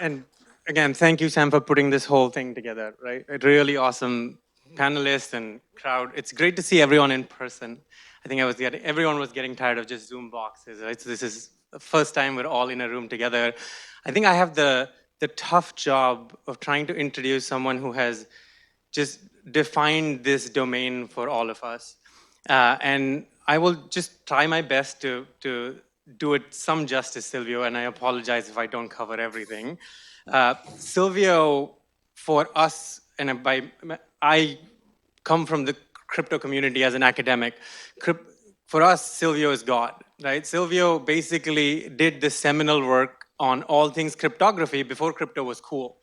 And again, thank you, Sam, for putting this whole thing together, right? A really awesome panelists and crowd. It's great to see everyone in person. I think everyone was getting tired of just Zoom boxes, right? So this is the first time we're all in a room together. I think I have the tough job of trying to introduce someone who has just defined this domain for all of us. And I will just try my best to do it some justice, Silvio, and I apologize if I don't cover everything. Silvio, for us, I come from the crypto community as an academic. For us, Silvio is God, right? Silvio basically did the seminal work on all things cryptography before crypto was cool.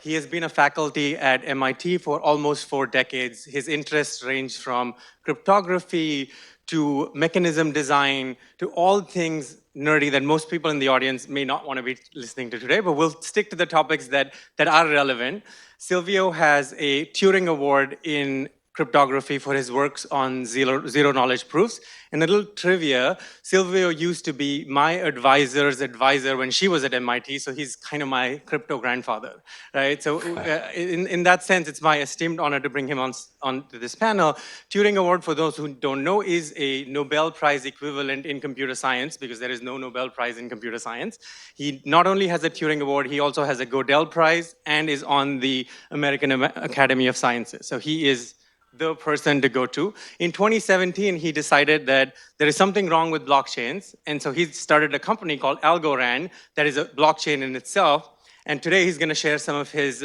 He has been a faculty at MIT for almost 4 decades. His interests range from cryptography to mechanism design to all things nerdy that most people in the audience may not want to be listening to today, but we'll stick to the topics that are relevant. Silvio has a Turing Award in cryptography for his works on zero knowledge proofs. And a little trivia, Silvio used to be my advisor's advisor when she was at MIT, so he's kind of my crypto grandfather, right? So in that sense, it's my esteemed honor to bring him on to this panel. Turing Award, for those who don't know, is a Nobel Prize equivalent in computer science, because there is no Nobel Prize in computer science. He not only has a Turing Award, he also has a Gödel Prize and is on the American Academy of Sciences. So he is the person to go to. In 2017, he decided that there is something wrong with blockchains. And so he started a company called Algorand that is a blockchain in itself. And today he's going to share some of his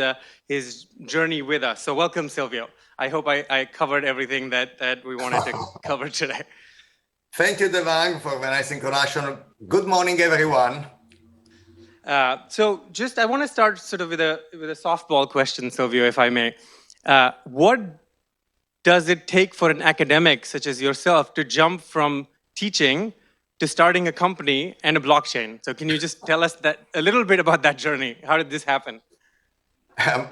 journey with us. So welcome, Silvio. I hope I covered everything that we wanted to cover today. Thank you, Devang, for the nice introduction. Good morning, everyone. So I want to start sort of with a softball question, Silvio, if I may. What does it take for an academic such as yourself to jump from teaching to starting a company and a blockchain? So can you just tell us a little bit about that journey? How did this happen?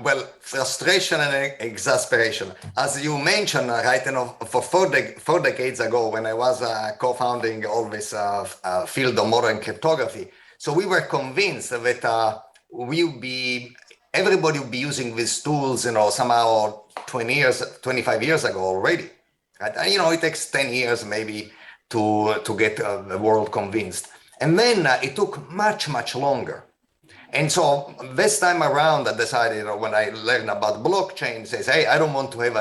Well, frustration and exasperation. As you mentioned, right, for 4 decades ago, when I was co-founding all this field of modern cryptography, so we were convinced that everybody would be using these tools, somehow 25 years ago already. Right? And, it takes 10 years maybe to get the world convinced. And then it took much, much longer. And so this time around, I decided, when I learned about blockchain, says, hey, I don't want to have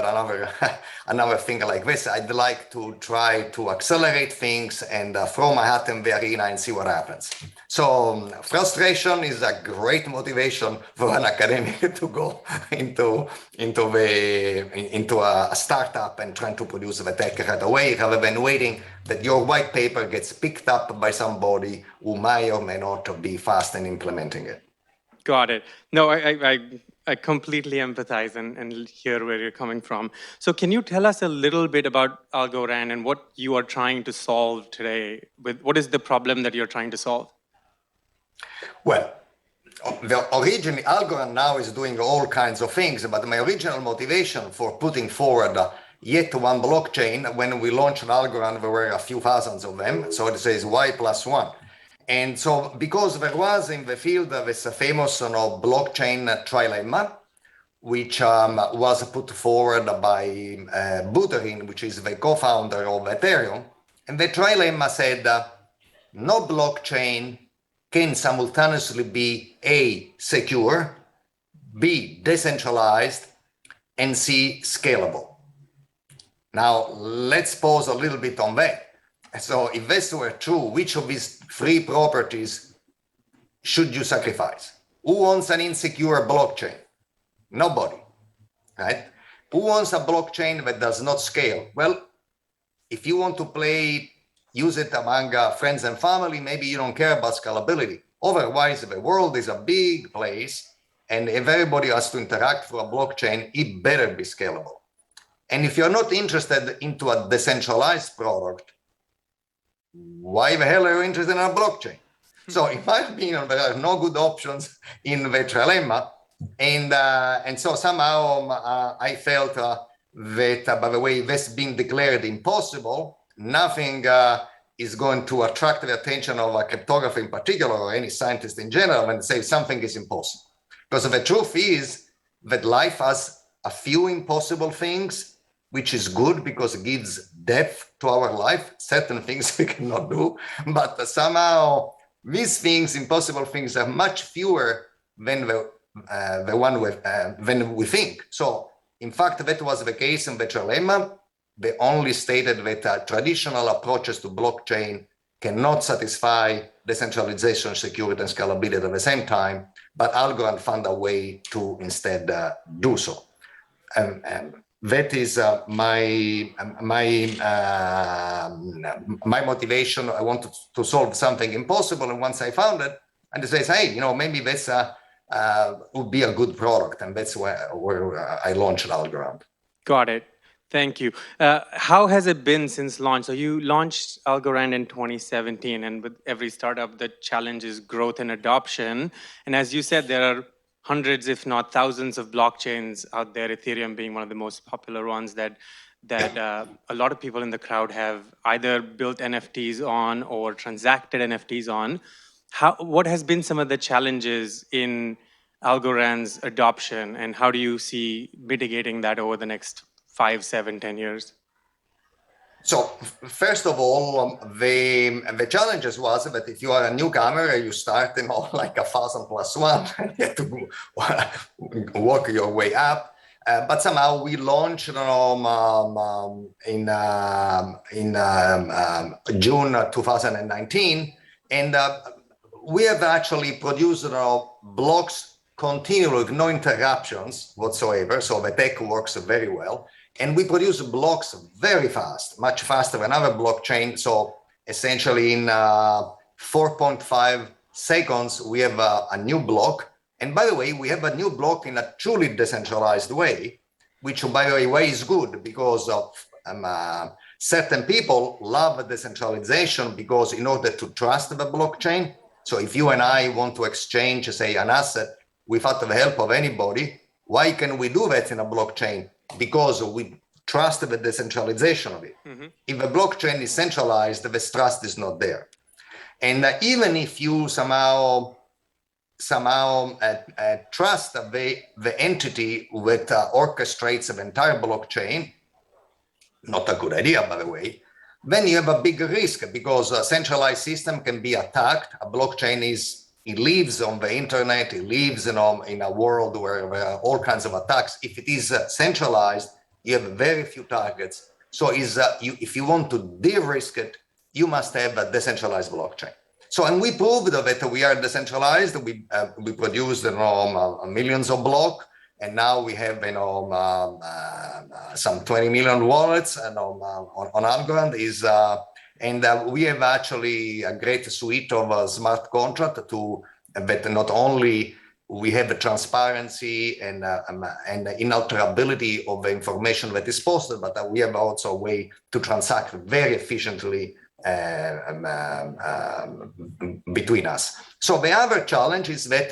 another thing like this. I'd like to try to accelerate things and throw my hat in the arena and see what happens. So frustration is a great motivation for an academic to go into a startup and trying to produce the tech right away, rather than waiting that your white paper gets picked up by somebody who may or may not be fast in implementing it. Got it. No, I completely empathize and hear where you're coming from. So can you tell us a little bit about Algorand and what you are trying to solve today? What is the problem that you're trying to solve? Well, originally, Algorand now is doing all kinds of things, but my original motivation for putting forward yet one blockchain, when we launched Algorand, there were a few thousands of them, so it says Y+1. And so, because there was in the field this famous blockchain trilemma, which was put forward by Buterin, which is the co-founder of Ethereum, and the trilemma said no blockchain can simultaneously be A, secure, B, decentralized, and C, scalable. Now, let's pause a little bit on that. So if this were true, which of these 3 properties should you sacrifice? Who wants an insecure blockchain? Nobody, right? Who wants a blockchain that does not scale? Well, if you want to use it among friends and family, maybe you don't care about scalability. Otherwise, the world is a big place, and if everybody has to interact through a blockchain, it better be scalable. And if you're not interested into a decentralized product, why the hell are you interested in a blockchain? So in my opinion, there are no good options in the trilemma. And so somehow I felt that, by the way, this being declared impossible, nothing is going to attract the attention of a cryptographer in particular, or any scientist in general, and say something is impossible. Because the truth is that life has a few impossible things, which is good because it gives depth to our life. Certain things we cannot do, but somehow these things, impossible things, are much fewer than than we think. So, in fact, that was the case in the trilemma. They only stated that traditional approaches to blockchain cannot satisfy decentralization, security, and scalability at the same time, but Algorand found a way to instead do so. And that is my motivation. I wanted to solve something impossible, and once I found it, and they say, hey, maybe this would be a good product, and that's where I launched Algorand. Got it. Thank you. How has it been since launch? So you launched Algorand in 2017, and with every startup, the challenge is growth and adoption. And as you said, there are hundreds, if not thousands, of blockchains out there, Ethereum being one of the most popular ones that a lot of people in the crowd have either built NFTs on or transacted NFTs on. What has been some of the challenges in Algorand's adoption, and how do you see mitigating that over the next 5, 7, 10 years? So first of all, the challenges was that if you are a newcomer, you start like 1,000 plus one, and you have to work your way up. But somehow we launched in June 2019, and we have actually produced blocks continually with no interruptions whatsoever. So the tech works very well. And we produce blocks very fast, much faster than other blockchain. So essentially in 4.5 seconds, we have a new block. And by the way, we have a new block in a truly decentralized way, which by the way is good because of certain people love decentralization because in order to trust the blockchain. So if you and I want to exchange, say, an asset without the help of anybody, why can we do that in a blockchain? Because we trust the decentralization of it. Mm-hmm. If a blockchain is centralized, this trust is not there. And even if you somehow trust the entity that orchestrates the entire blockchain, not a good idea, by the way, then you have a big risk because a centralized system can be attacked. A blockchain it lives on the internet, it lives in a world where there are all kinds of attacks. If it is centralized, you have very few targets. So if you want to de-risk it, you must have a decentralized blockchain. So, and we proved that we are decentralized. We produced millions of blocks, and now we have some 20 million wallets and on Algorand and we have actually a great suite of smart contracts that not only we have the transparency and interoperability of the information that is posted, but we have also a way to transact very efficiently between us. So the other challenge is that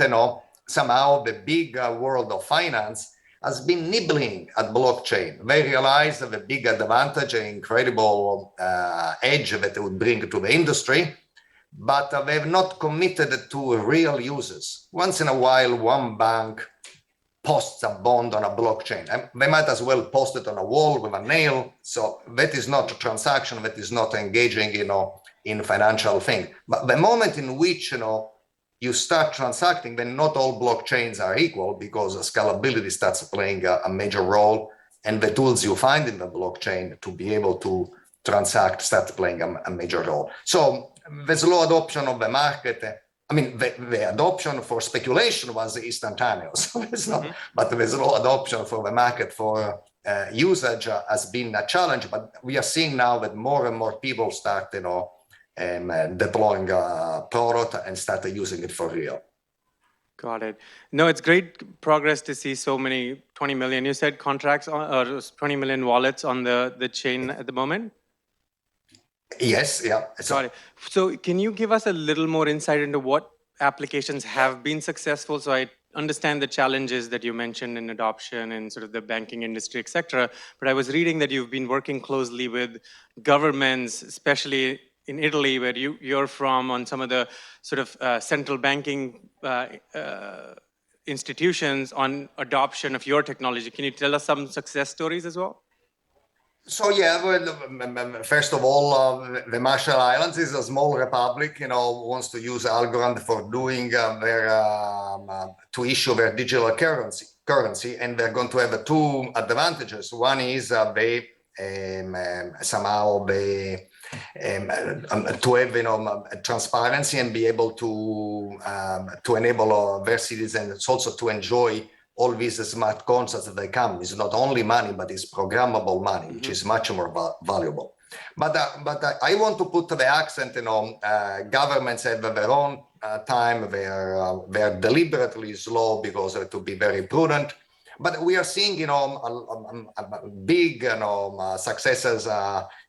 somehow the big world of finance has been nibbling at blockchain. They realized the big advantage and incredible edge that it would bring to the industry, but they have not committed to real uses. Once in a while, one bank posts a bond on a blockchain. And they might as well post it on a wall with a nail. So that is not a transaction, that is not engaging, in financial thing. But the moment in which, you start transacting, then not all blockchains are equal because scalability starts playing a major role, and the tools you find in the blockchain to be able to transact start playing a major role. So the slow adoption of the market, the adoption for speculation was instantaneous, but the slow adoption for the market for usage has been a challenge. But we are seeing now that more and more people start, deploying a product and start using it for real. Got it. No, it's great progress to see so many 20 million, you said, contracts or 20 million wallets on the chain at the moment? Yes, yeah. Got it. So can you give us a little more insight into what applications have been successful? So I understand the challenges that you mentioned in adoption and sort of the banking industry, et cetera. But I was reading that you've been working closely with governments, especially in Italy, where you're from, on some of the sort of central banking institutions on adoption of your technology. Can you tell us some success stories as well? So yeah, well, first of all, the Marshall Islands is a small republic, wants to use algorand for doing to issue their digital currency, and they're going to have two advantages. One is they somehow they to have transparency and be able to enable their citizens also to enjoy all these smart contracts that they come. It's not only money, but it's programmable money, which is much more valuable. But I want to put the accent, governments have their own time. They're deliberately slow because they have to be very prudent. But we are seeing, big, successes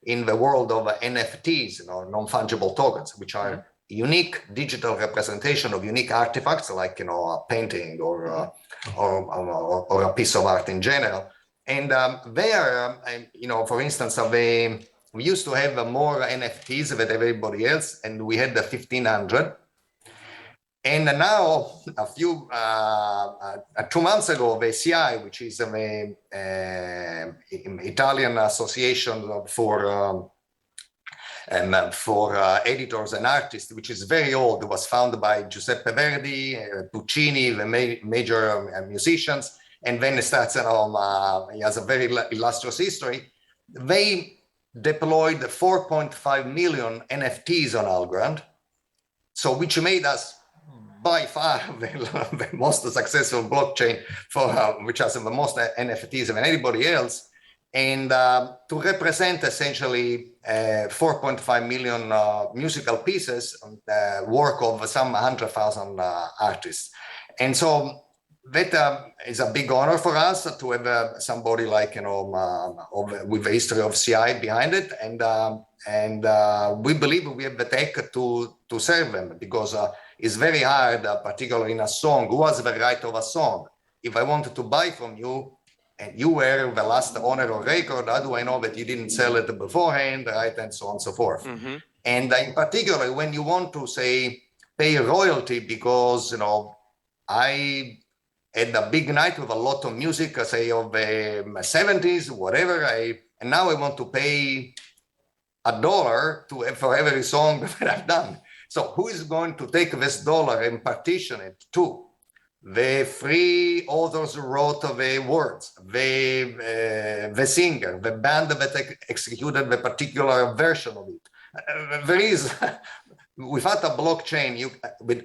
in the world of NFTs, non-fungible tokens, which are unique digital representation of unique artifacts, like a painting or a piece of art in general. And there, for instance, we used to have more NFTs than everybody else, and we had the 1,500. And now, 2 months ago, the CI, which is the Italian Association for editors and artists, which is very old, it was founded by Giuseppe Verdi, Puccini, the major musicians, and then it starts, he has a very illustrious history. They deployed 4.5 million NFTs on Algorand, so which made us by far the most successful blockchain which has the most NFTs than anybody else, and to represent essentially 4.5 million musical pieces, work of some 100,000 artists. And so that is a big honor for us to have somebody like, with the history of CI behind it. And we believe we have the tech to serve them, because it's very hard, particularly in a song. Who has the right of a song? If I wanted to buy from you and you were the last owner of record, how do I know that you didn't sell it beforehand, right? And so on and so forth. And in particular, when you want to say pay royalty because, I had a big night with a lot of music, say of the 70s, whatever, and now I want to pay $1 for every song that I've done. So who is going to take this dollar and partition it to? The three authors who wrote the words, the singer, the band that executed the particular version of it. There is, without a blockchain,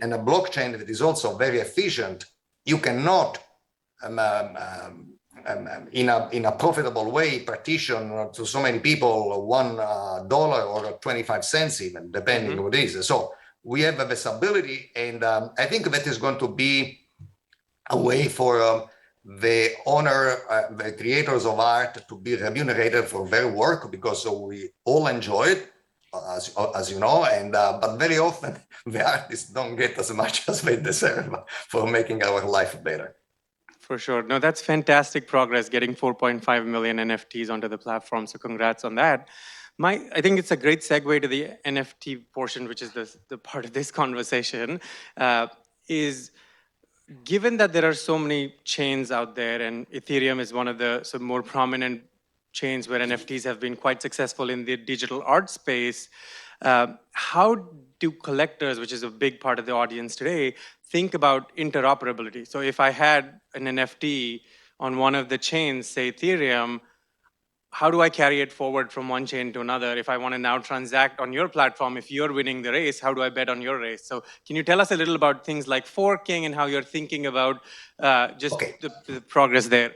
and a blockchain that is also very efficient, you cannot, in a profitable way, partition to so many people $1 or 25 cents even, depending on what it is. So we have this ability, and I think that is going to be a way for the the creators of art to be remunerated for their work, because we all enjoy it, as you know, and but very often the artists don't get as much as they deserve for making our life better. For sure. No, that's fantastic progress, getting 4.5 million NFTs onto the platform. So congrats on that. I think it's a great segue to the NFT portion, which is the part of this conversation, is given that there are so many chains out there, and Ethereum is one of the more prominent chains where NFTs have been quite successful in the digital art space, how do collectors, which is a big part of the audience today, think about interoperability? So if I had an NFT on one of the chains, say Ethereum, how do I carry it forward from one chain to another? If I want to now transact on your platform, if you're winning the race, how do I bet on your race? So can you tell us a little about things like forking and how you're thinking about the progress there?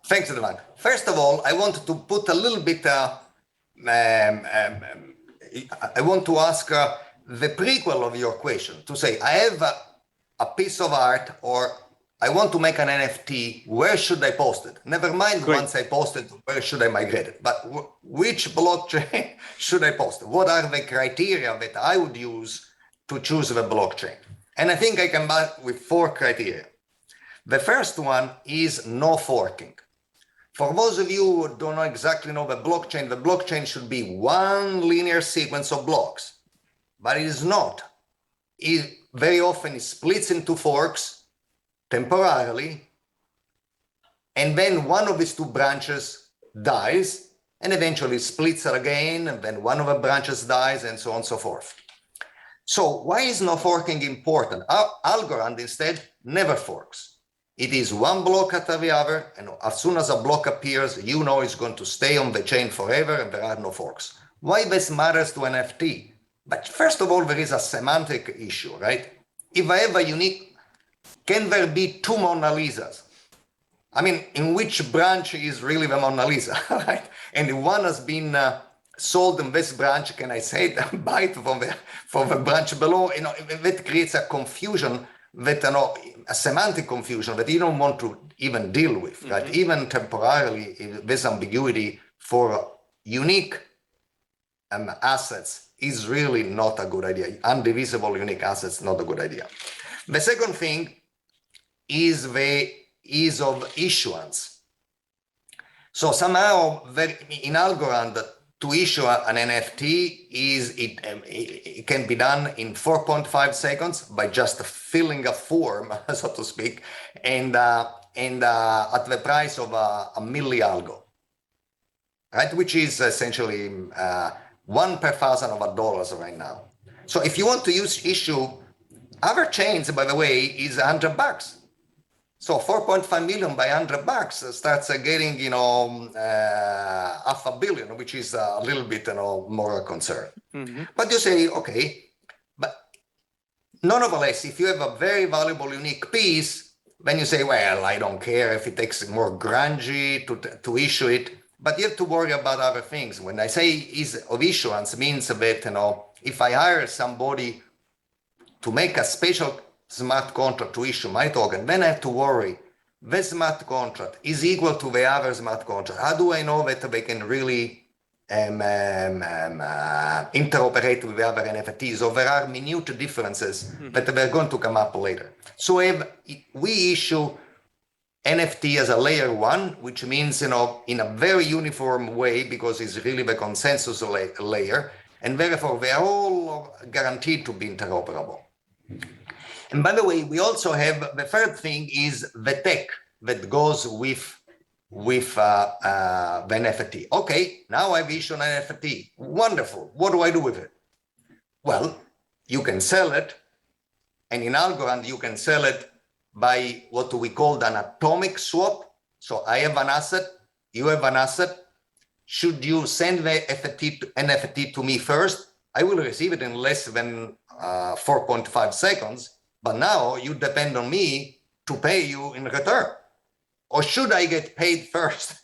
Thanks, Evan. First of all, I want to put a little bit, I want to ask the prequel of your question, to say, I have a piece of art, or I want to make an NFT, where should I post it? Never mind. Great. Once I post it, where should I migrate it? But which blockchain should I post? What are the criteria that I would use to choose the blockchain? And I think I come back with 4 criteria. The first one is no forking. For those of you who don't know exactly know the blockchain should be one linear sequence of blocks, but it is not. It very often splits into forks temporarily, and then one of these two branches dies, and eventually splits again, and then one of the branches dies, and so on and so forth. So why is no forking important? Algorand instead never forks. It is one block after the other, and as soon as a block appears, you know it's going to stay on the chain forever, and there are no forks. Why this matters to NFT? But first of all, there is a semantic issue, right? If I have a unique, can there be two Mona Lisas? I mean, in which branch is really the Mona Lisa, right? And if one has been sold in this branch, can I say it, buy it from the branch below? You know, that creates a confusion that, you know, a semantic confusion that you don't want to even deal with, right? Even temporarily, this ambiguity for unique assets is really not a good idea. Undivisible unique assets, not a good idea. The second thing is the ease of issuance. So somehow in Algorand, to issue an NFT it can be done in 4.5 seconds by just filling a form, so to speak, and at the price of a milli-algo, right? Which is essentially $1 per $1,000 right now. So if you want to issue other chains, by the way, is $100. So 4.5 million by $100 starts getting, you know, $500 million, which is a little bit, you know, more a concern. But you say, okay, but nonetheless, if you have a very valuable, unique piece, then you say, well, I don't care if it takes more grungy to issue it, but you have to worry about other things. When I say ease of issuance, means that, you know, if I hire somebody to make a special smart contract to issue my token, then I have to worry, this smart contract is equal to the other smart contract. How do I know that they can really interoperate with the other NFTs? Or there are minute differences that they're going to come up later. So if we issue NFT as a layer 1, which means, you know, in a very uniform way, because it's really the consensus layer, and therefore they are all guaranteed to be interoperable. And by the way, we also have the third thing is the tech that goes with the NFT. Okay, now I've issued an NFT. Wonderful. What do I do with it? Well, you can sell it, and in Algorand you can sell it by what we call an atomic swap. So I have an asset, you have an asset. Should you send the NFT to me first? I will receive it in less than 4.5 seconds. But now you depend on me to pay you in return. Or should I get paid first?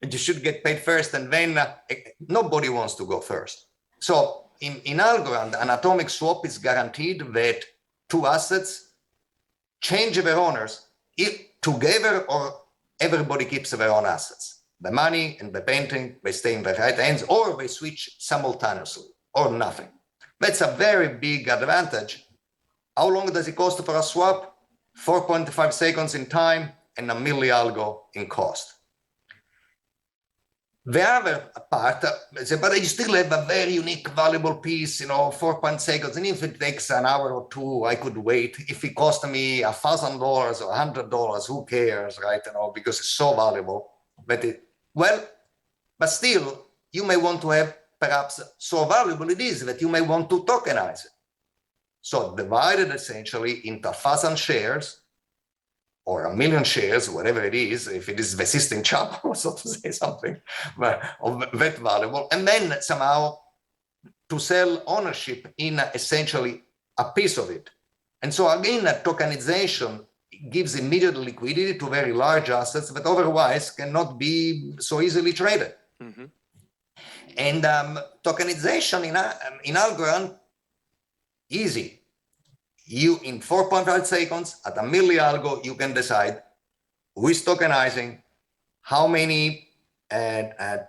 You should get paid first, and then nobody wants to go first. So in Algorand, an atomic swap is guaranteed that two assets change their owners together, or everybody keeps their own assets. The money and the painting, they stay in their right hands, or they switch simultaneously, or nothing. That's a very big advantage. How long does it cost for a swap? 4.5 seconds in time and a milli-algo in cost. The other part, but you still have a very unique, valuable piece, you know, 4.5 seconds. And if it takes an hour or two, I could wait. If it cost me $1,000 or $100, who cares, right? You know, because it's so valuable. But but still, you may want to have perhaps so valuable it is that you may want to tokenize it. So divided essentially into 1,000 shares or 1,000,000 shares, whatever it is, if it is the existing chapel, so to say something, but that valuable, and then somehow to sell ownership in essentially a piece of it. And so again, a tokenization gives immediate liquidity to very large assets that otherwise cannot be so easily traded. And tokenization in Algorand, easy. You, in 4.5 seconds, at a milli-algo, you can decide who is tokenizing, how many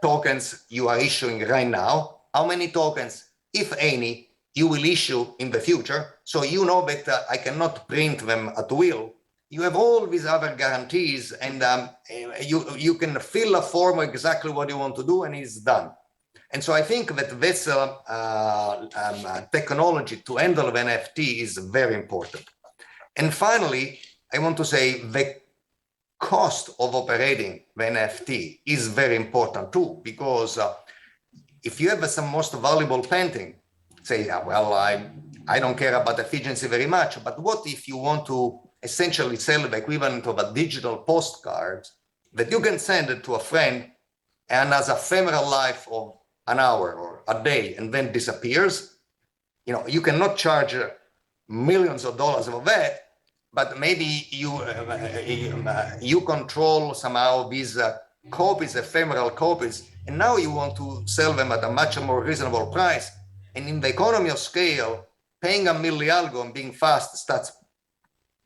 tokens you are issuing right now, how many tokens, if any, you will issue in the future. So you know that I cannot print them at will. you have all these other guarantees, and you can fill a form exactly what you want to do, and it's done. And so I think that this technology to handle the NFT is very important. And finally, I want to say the cost of operating the NFT is very important too, because if you have some most valuable painting, say, well, I don't care about efficiency very much, but what if you want to essentially sell the equivalent of a digital postcard that you can send it to a friend and has a ephemeral life of an hour or a day and then disappears? You know, you cannot charge millions of dollars for that, but maybe you control somehow these copies, ephemeral copies, and now you want to sell them at a much more reasonable price. And in the economy of scale, paying a millialgo and being fast starts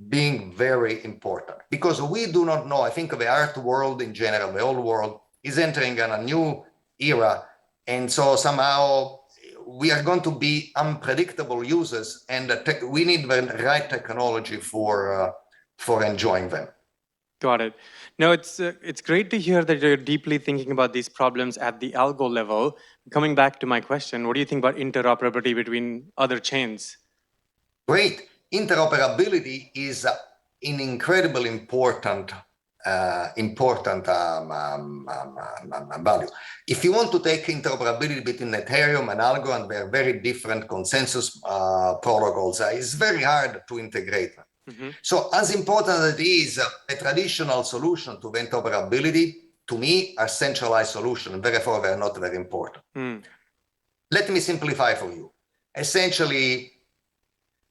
being very important, because we do not know. I think the art world in general, the whole world, is entering in a new era, and so somehow we are going to be unpredictable users, and we need the right technology for enjoying them. Got it. No, it's great to hear that you're deeply thinking about these problems at the algo level. Coming back to my question, what do you think about interoperability between other chains? Great. Interoperability is an incredibly important value. If you want to take interoperability between Ethereum and algorand, they're very different consensus protocols. It's very hard to integrate them. Mm-hmm. So as important as it is, a traditional solution to interoperability, to me, are centralized solutions, and therefore they're not very important. Let me simplify for you. Essentially,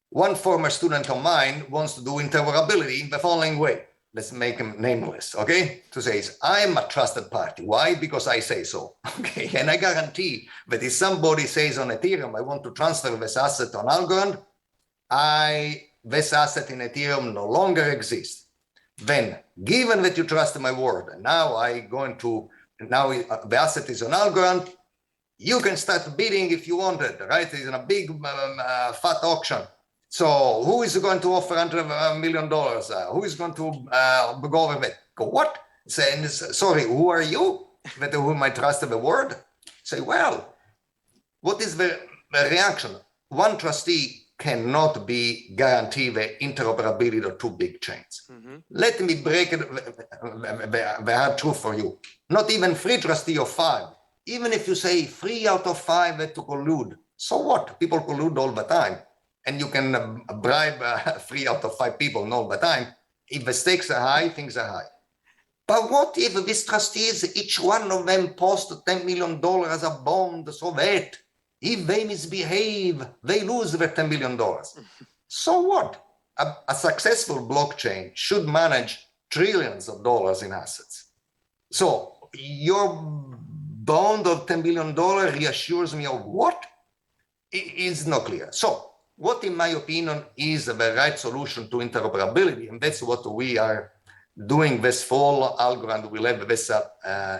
one former student of mine wants to do interoperability in the following way. Let's make him nameless, okay? To say, I'm a trusted party. Why? Because I say so, okay? And I guarantee that if somebody says on Ethereum, I want to transfer this asset on Algorand, this asset in Ethereum no longer exists. Then, given that you trust my word, and now the asset is on Algorand, you can start bidding if you want it, right? It's in a big fat auction. So who is going to offer $100 million? Who is going to go over that? Go, what? Say, sorry, who are you? That whom I trust the word? Say, well, what is the reaction? One trustee cannot be guaranteed the interoperability of two big chains. Mm-hmm. Let me break the hard truth for you. Not even 3 trustee of 5. Even if you say 3 out of 5 had to collude, so what? People collude all the time. And you can bribe 3 out of 5 people all the time. If the stakes are high, things are high. But what if these trustees, each one of them post $10 million as a bond, so that if they misbehave, they lose their $10 million? So what? A successful blockchain should manage trillions of dollars in assets. So your bond of $10 billion reassures me of what? It's not clear. So what, in my opinion, is the right solution to interoperability, and that's what we are doing this fall. Algorand will have this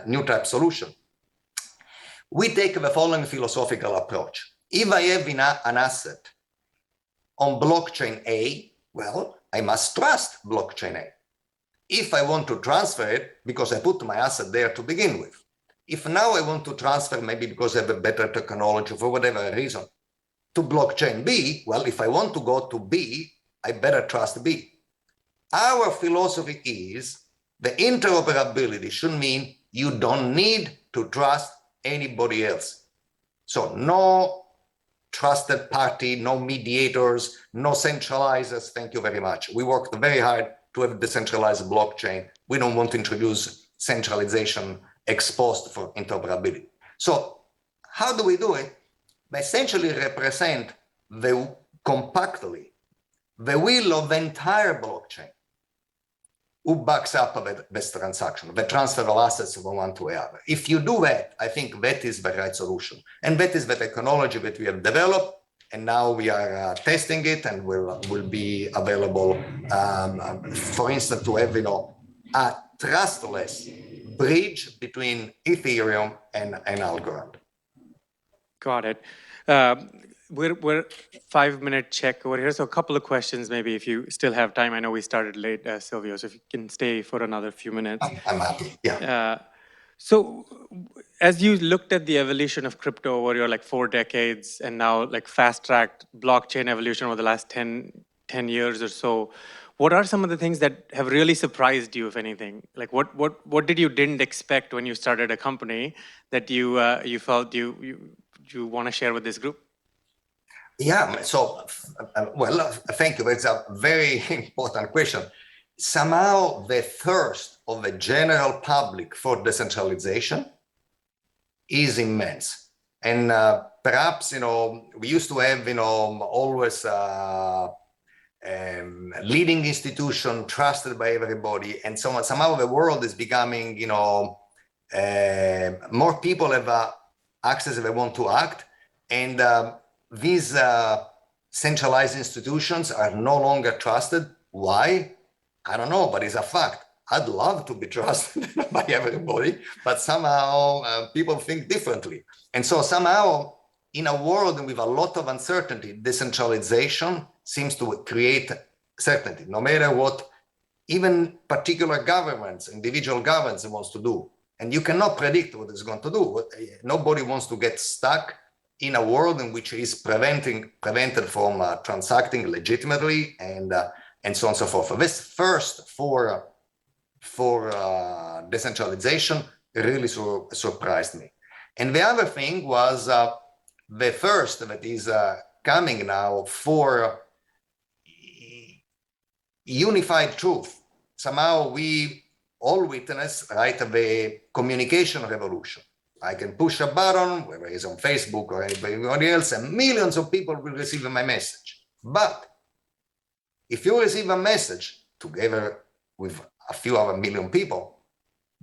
new type solution. We take the following philosophical approach. If I have an asset on blockchain A, well, I must trust blockchain A. If I want to transfer it, because I put my asset there to begin with. If now I want to transfer, maybe because I have a better technology for whatever reason, to blockchain B, well, if I want to go to B, I better trust B. Our philosophy is the interoperability should mean you don't need to trust anybody else. So no trusted party, no mediators, no centralizers. Thank you very much. We worked very hard to have a decentralized blockchain. We don't want to introduce centralization exposed for interoperability. So how do we do it? By essentially represent compactly the will of the entire blockchain who backs up this transaction, the transfer of assets from one to the other. If you do that, I think that is the right solution. And that is the technology that we have developed. And now we are testing it and will be available, for instance, to have a trustless bridge between Ethereum and Algorand. Got it. we're 5-minute check over here, so a couple of questions maybe if you still have time. I know we started late, Silvio, so if you can stay for another few minutes. I'm happy, yeah. So as you looked at the evolution of crypto over your like 4 decades and now like fast-tracked blockchain evolution over the last 10 years or so, what are some of the things that have really surprised you, if anything? Like what did you didn't expect when you started a company that you felt you want to share with this group? Yeah, so, thank you. It's a very important question. Somehow the thirst of the general public for decentralization is immense. And perhaps, we used to have, always leading institution trusted by everybody. And so somehow the world is becoming, more people have access if they want to act. And these centralized institutions are no longer trusted. Why? I don't know, but it's a fact. I'd love to be trusted by everybody, but somehow people think differently. And so somehow in a world with a lot of uncertainty, decentralization seems to create certainty, no matter what even particular governments, individual governments wants to do. And you cannot predict what it's going to do. Nobody wants to get stuck in a world in which is prevented from transacting legitimately and so on and so forth. This first for decentralization really surprised me. And the other thing was the first that is coming now for unified truth. Somehow we all witness, right, the communication revolution. I can push a button, whether it's on Facebook or anybody else, and millions of people will receive my message. But if you receive a message together with a few other million people,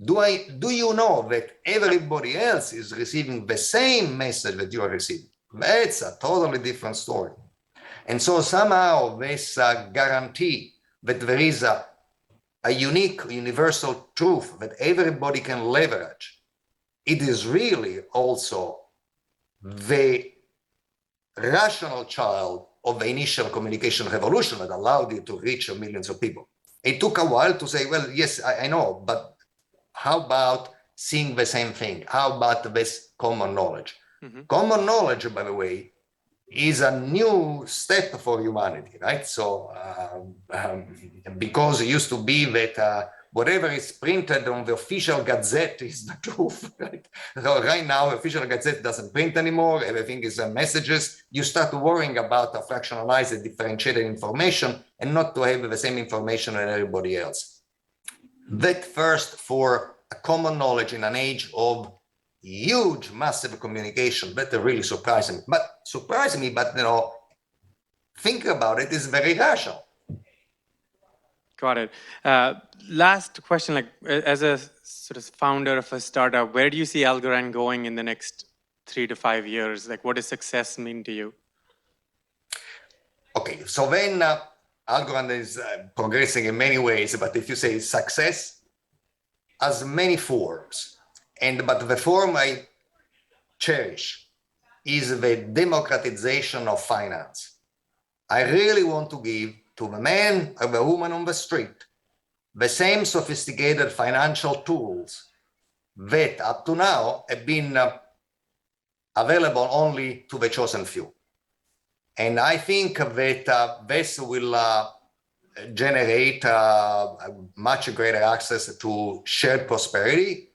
do you know that everybody else is receiving the same message that you are receiving? That's a totally different story. And so somehow this guarantee that there is a unique universal truth that everybody can leverage, it is really also the rational child of the initial communication revolution that allowed you to reach millions of people. It took a while to say, well, yes, I know, but how about seeing the same thing? How about this common knowledge? Mm-hmm. Common knowledge, by the way, is a new step for humanity, right? So, because it used to be that whatever is printed on the official gazette is the truth, right? So right now, the official gazette doesn't print anymore. Everything is messages. You start worrying about fractionalized, differentiated information and not to have the same information as everybody else. That first for a common knowledge in an age of huge, massive communication, that really surprised me. But think about it, is very rational. Got it. Last question, like as a sort of founder of a startup, where do you see Algorand going in the next 3 to 5 years? Like what does success mean to you? Okay, so then Algorand is progressing in many ways, but if you say success has many forms. But the form I cherish is the democratization of finance. I really want to give to the man or the woman on the street the same sophisticated financial tools that up to now have been available only to the chosen few. And I think that this will generate much greater access to shared prosperity.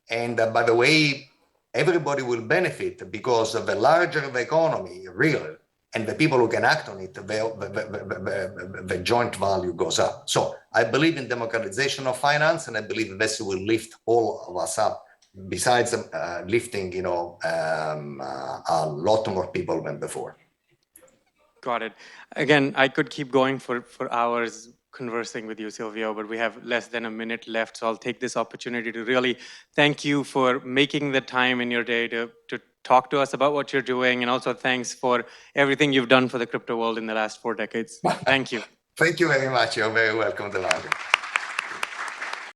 And by the way, everybody will benefit because the larger the economy, really, and the people who can act on it, the joint value goes up. So I believe in democratization of finance, and I believe this will lift all of us up, besides lifting, a lot more people than before. Got it. Again, I could keep going for hours conversing with you, Silvio, but we have less than a minute left. So I'll take this opportunity to really thank you for making the time in your day to talk to us about what you're doing. And also thanks for everything you've done for the crypto world in the last 4 decades. Thank you. Thank you very much. You're very welcome, Delano.